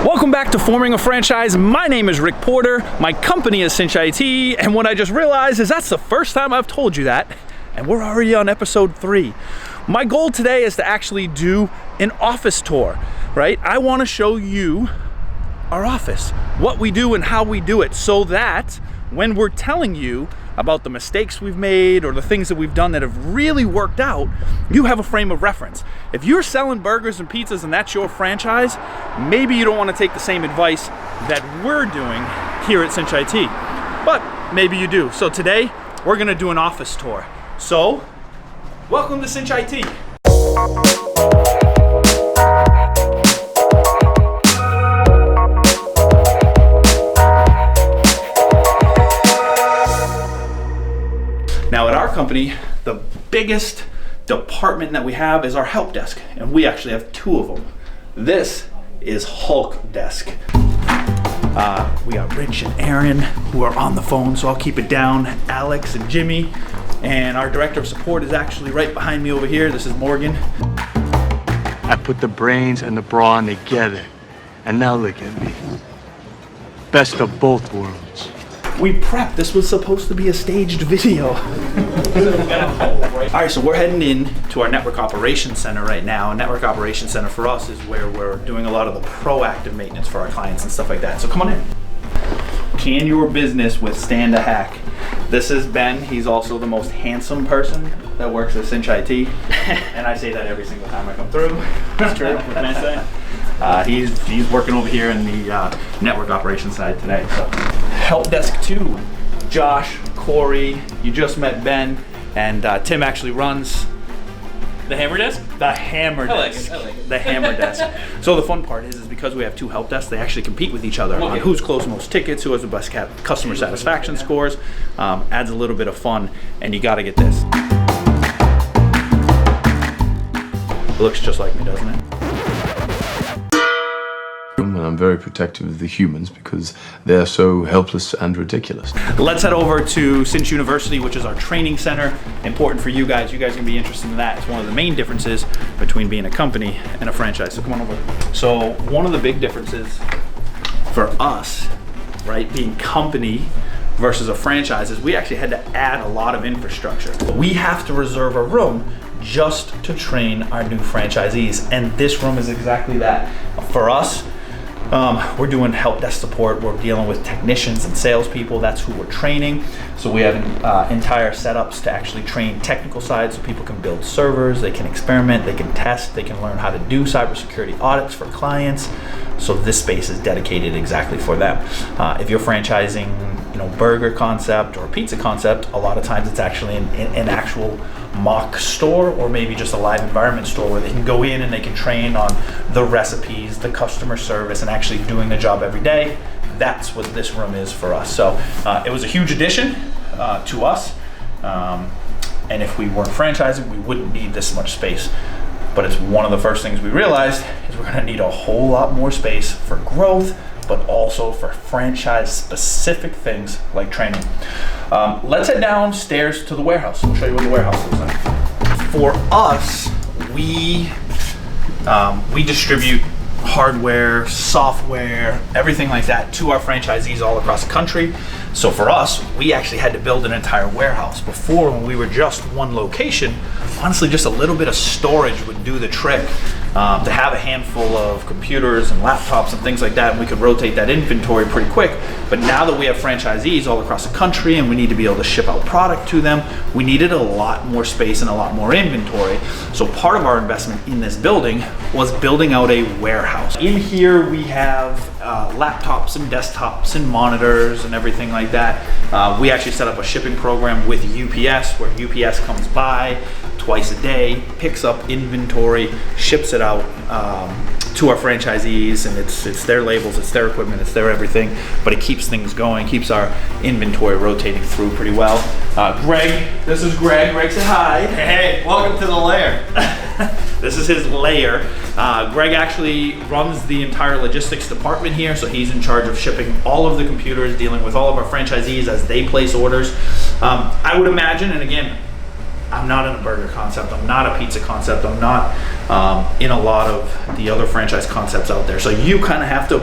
Welcome back to Forming a Franchise. My name is Rick Porter. My company is Cinch I.T. And what I just realized is that's the first time I've told you that. And we're already on episode 3. My goal today is to actually do an office tour, right? I want to show you our office, what we do and how we do it, so that when we're telling you about the mistakes we've made or the things that we've done that have really worked out, you have a frame of reference. If you're selling burgers and pizzas and that's your franchise, maybe you don't want to take the same advice that we're doing here at Cinch I.T, but maybe you do. So today, we're gonna do an office tour. So, welcome to Cinch I.T. Now at our company, the biggest department that we have is our help desk, and we actually have 2 of them. This is Hulk Desk. We got Rich and Aaron who are on the phone, so I'll keep it down. Alex and Jimmy, and our director of support is actually right behind me over here. This is Morgan. I put the brains and the brawn together, and now look at me. Best of both worlds. We prepped. This was supposed to be a staged video. All right, so we're heading in to our Network Operations Center right now. A Network Operations Center for us is where we're doing a lot of the proactive maintenance for our clients and stuff like that. So come on in. Can your business withstand a hack? This is Ben. He's also the most handsome person that works at Cinch I.T. And I say that every single time I come through. That's true. What can I say? He's working over here in the network operations side today. So. Help Desk 2, Josh, Corey, you just met Ben, and Tim actually runs the Hammer Desk? The Hammer Desk. I like it. The Hammer Desk. So the fun part is because we have 2 help desks, they actually compete with each other on who's closed most tickets, who has the best customer satisfaction scores. Adds a little bit of fun, and you got to get this. It looks just like me, doesn't it? I'm very protective of the humans because they're so helpless and ridiculous. Let's head over to Cinch University, which is our training center. Important for you guys. You guys are gonna be interested in that. It's one of the main differences between being a company and a franchise. So come on over. So one of the big differences for us, right, being company versus a franchise, is we actually had to add a lot of infrastructure. We have to reserve a room just to train our new franchisees, and this room is exactly that. For us, we're doing help desk support. We're dealing with technicians and salespeople. That's who we're training. So we have entire setups to actually train technical side, so people can build servers, they can experiment, they can test, they can learn how to do cybersecurity audits for clients. So this space is dedicated exactly for them. If you're franchising, burger concept or pizza concept, a lot of times it's actually an actual mock store, or maybe just a live environment store where they can go in and they can train on the recipes, the customer service, and actually doing the job every day. That's what this room is for us. So it was a huge addition to us, and if we weren't franchising, we wouldn't need this much space. But it's one of the first things we realized is we're gonna need a whole lot more space for growth, but also for franchise-specific things like training. Let's head downstairs to the warehouse. I'll show you what the warehouse looks like. For us, we distribute hardware, software, everything like that to our franchisees all across the country. So for us, we actually had to build an entire warehouse. Before, when we were just one location, honestly, just a little bit of storage would do the trick. To have a handful of computers and laptops and things like that, and we could rotate that inventory pretty quick. But now that we have franchisees all across the country and we need to be able to ship out product to them, we needed a lot more space and a lot more inventory. So part of our investment in this building was building out a warehouse. In here we have laptops and desktops and monitors and everything like that. We actually set up a shipping program with UPS, where UPS comes by twice a day, picks up inventory, ships it out to our franchisees, and it's their labels, it's their equipment, it's their everything, but it keeps things going, keeps our inventory rotating through pretty well. Greg, this is Greg. Greg, say hi. Hey, welcome to the lair. This is his lair. Greg actually runs the entire logistics department here, so he's in charge of shipping all of the computers, dealing with all of our franchisees as they place orders. I would imagine, and again, I'm not in a burger concept. I'm not a pizza concept. I'm not in a lot of the other franchise concepts out there. So you kind of have to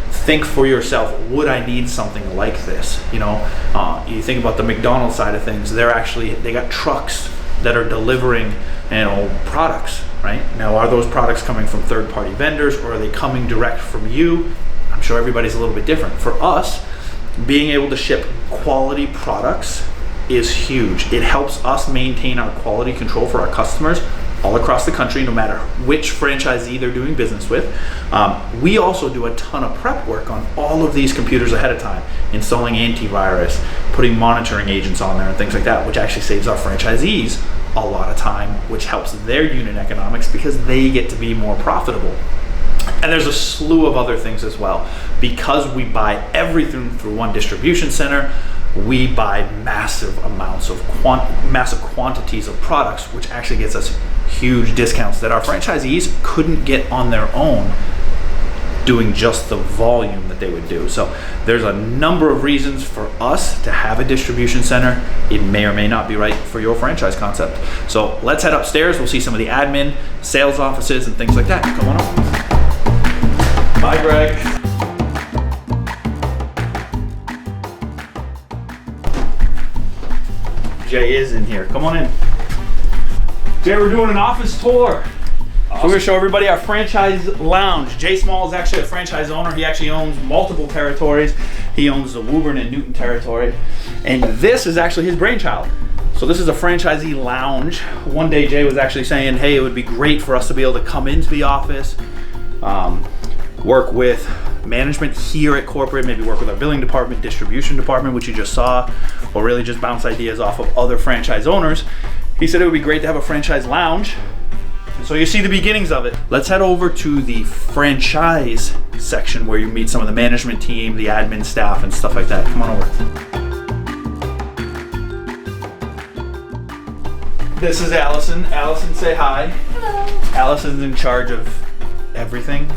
think for yourself, would I need something like this? You know, you think about the McDonald's side of things. They got trucks that are delivering, you know, products, right? Now, are those products coming from third-party vendors, or are they coming direct from you? I'm sure everybody's a little bit different. For us, being able to ship quality products is huge. It helps us maintain our quality control for our customers all across the country, no matter which franchisee they're doing business with. We also do a ton of prep work on all of these computers ahead of time, installing antivirus, putting monitoring agents on there and things like that, which actually saves our franchisees a lot of time, which helps their unit economics because they get to be more profitable. And there's a slew of other things as well. Because we buy everything through one distribution center, we buy massive amounts of massive quantities of products, which actually gets us huge discounts that our franchisees couldn't get on their own doing just the volume that they would do. So there's a number of reasons for us to have a distribution center. It may or may not be right for your franchise concept. So let's head upstairs. We'll see some of the admin, sales offices, and things like that. Come on up. Bye, Greg. Jay is in here. Come on in. Jay, we're doing an office tour. Awesome. So we're gonna show everybody our franchise lounge. Jay Small is actually a franchise owner. He actually owns multiple territories. He owns the Woburn and Newton territory. And this is actually his brainchild. So this is a franchisee lounge. One day Jay was actually saying, hey, it would be great for us to be able to come into the office, work with management here at corporate, maybe work with our billing department, distribution department, which you just saw, or really just bounce ideas off of other franchise owners. He said it would be great to have a franchise lounge. So you see the beginnings of it. Let's head over to the franchise section where you meet some of the management team, the admin staff, and stuff like that. Come on over. This is Allison. Allison, say hi. Hello. Allison's in charge of everything.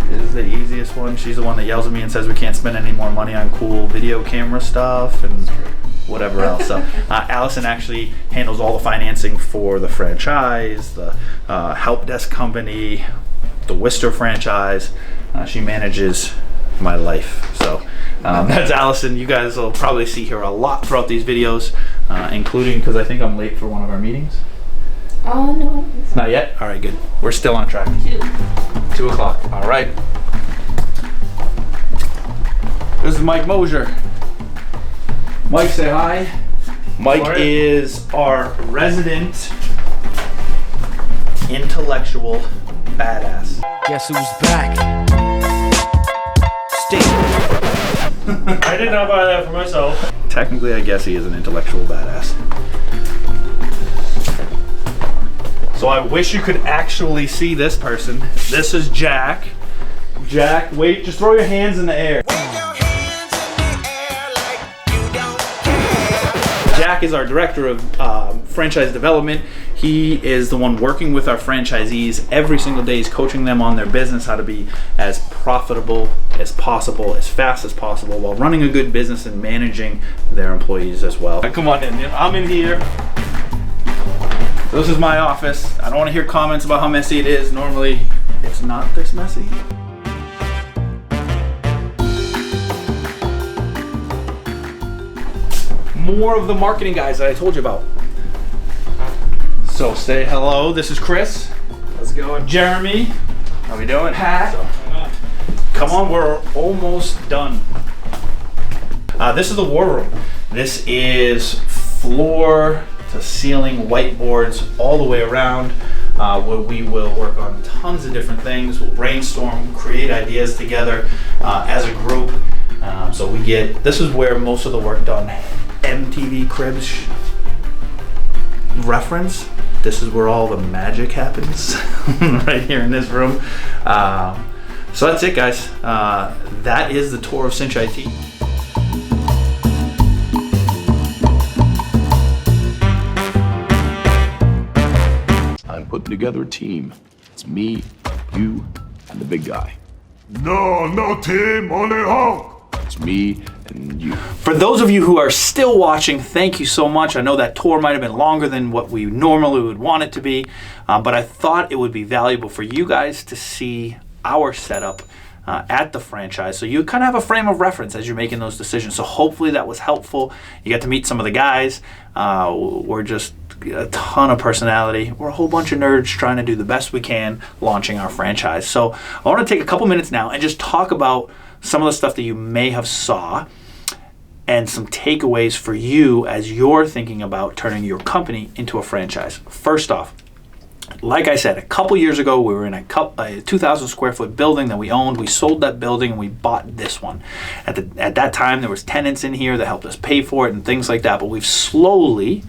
This is the easiest one. She's the one that yells at me and says we can't spend any more money on cool video camera stuff and whatever else. So Allison actually handles all the financing for the franchise, the help desk company, the Worcester franchise. She manages my life. So that's Allison. You guys will probably see her a lot throughout these videos, including because I think I'm late for one of our meetings. Oh, no. Not yet? All right, good. We're still on track. 2 o'clock. All right. This is Mike Mosier. Mike, say hi. Mike is our resident intellectual badass. Guess who's back? Steve. I did not buy that for myself. Technically, I guess he is an intellectual badass. So I wish you could actually see this person. This is Jack. Jack, wait, just throw your hands in the air. Jack is our director of franchise development. He is the one working with our franchisees every single day. He's coaching them on their business, how to be as profitable as possible, as fast as possible, while running a good business and managing their employees as well. Come on in. I'm in here. So this is my office. I don't want to hear comments about how messy it is. Normally, it's not this messy. More of the marketing guys that I told you about. So say hello. This is Chris. How's it going? Jeremy. How we doing? Pat. Come on, we're almost done. This is the war room. This is floor to ceiling whiteboards all the way around, where we will work on tons of different things. We'll brainstorm, create ideas together as a group. So this is where most of the work done. MTV Cribs reference. This is where all the magic happens, right here in this room. So that's it, guys. That is the tour of Cinch I.T. I'm putting together a team. It's me, you, and the big guy. No team, only Hulk. It's me, and you. For those of you who are still watching, thank you so much. I know that tour might have been longer than what we normally would want it to be, but I thought it would be valuable for you guys to see our setup at the franchise, so you kind of have a frame of reference as you're making those decisions. So hopefully that was helpful. You got to meet some of the guys. We're just a ton of personality. We're a whole bunch of nerds trying to do the best we can launching our franchise. So I want to take a couple minutes now and just talk about some of the stuff that you may have saw and some takeaways for you as you're thinking about turning your company into a franchise. First off, like I said, a couple years ago, we were in a 2,000 square foot building that we owned. We sold that building and we bought this one. At that time, there was tenants in here that helped us pay for it and things like that. But we've slowly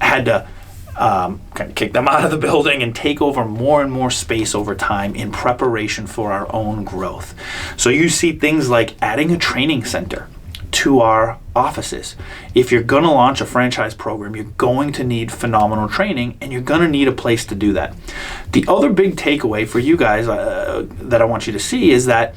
had to kind of kick them out of the building and take over more and more space over time in preparation for our own growth. So you see things like adding a training center to our offices. If you're going to launch a franchise program, you're going to need phenomenal training, and you're going to need a place to do that. The other big takeaway for you guys that I want you to see is that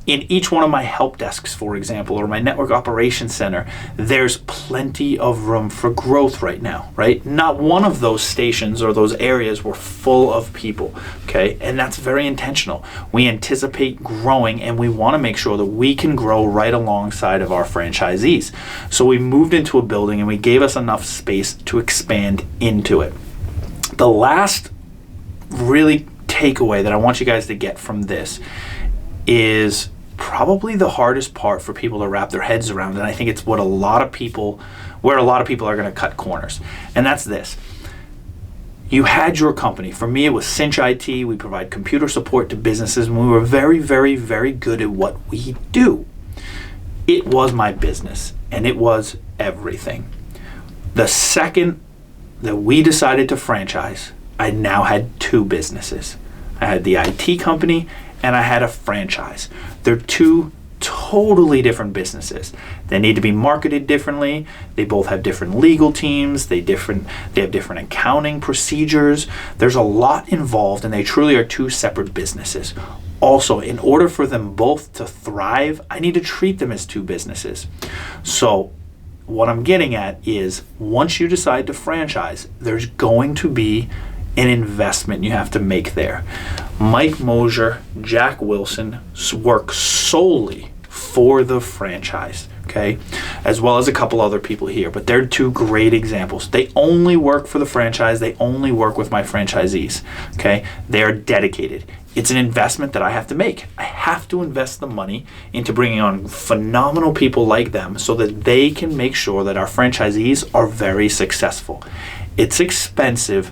in each one of my help desks, for example, or my network operations center, there's plenty of room for growth right now, right? Not one of those stations or those areas were full of people, okay? And that's very intentional. We anticipate growing, and we want to make sure that we can grow right alongside of our franchisees. So we moved into a building and we gave us enough space to expand into it. The last really takeaway that I want you guys to get from this is probably the hardest part for people to wrap their heads around, and I think it's where a lot of people are going to cut corners, and that's this. You had your company. For me, it was Cinch I.T. We provide computer support to businesses, and we were very, very, very good at what we do. It was my business, and it was everything. The second that we decided to franchise, I now had two businesses. I had the IT company, and I had a franchise. They're two totally different businesses. They need to be marketed differently. They both have different legal teams. They have different accounting procedures. There's a lot involved, and they truly are two separate businesses. Also, in order for them both to thrive, I need to treat them as two businesses. So what I'm getting at is, once you decide to franchise, there's going to be an investment you have to make there. Mike Mosier, Jack Wilson work solely for the franchise, okay? As well as a couple other people here, but they're two great examples. They only work for the franchise. They only work with my franchisees, okay? They are dedicated. It's an investment that I have to make. I have to invest the money into bringing on phenomenal people like them so that they can make sure that our franchisees are very successful. It's expensive,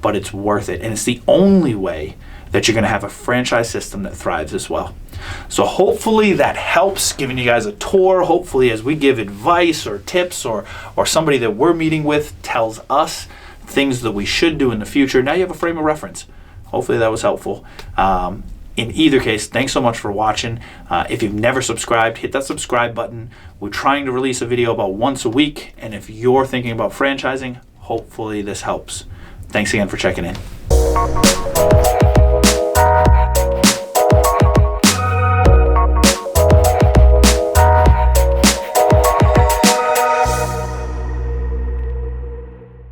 but it's worth it. And it's the only way that you're going to have a franchise system that thrives as well. So hopefully that helps, giving you guys a tour. Hopefully as we give advice or tips or somebody that we're meeting with tells us things that we should do in the future, now you have a frame of reference. Hopefully that was helpful. In either case, thanks so much for watching. If you've never subscribed, hit that subscribe button. We're trying to release a video about once a week. And if you're thinking about franchising, hopefully this helps. Thanks again for checking in.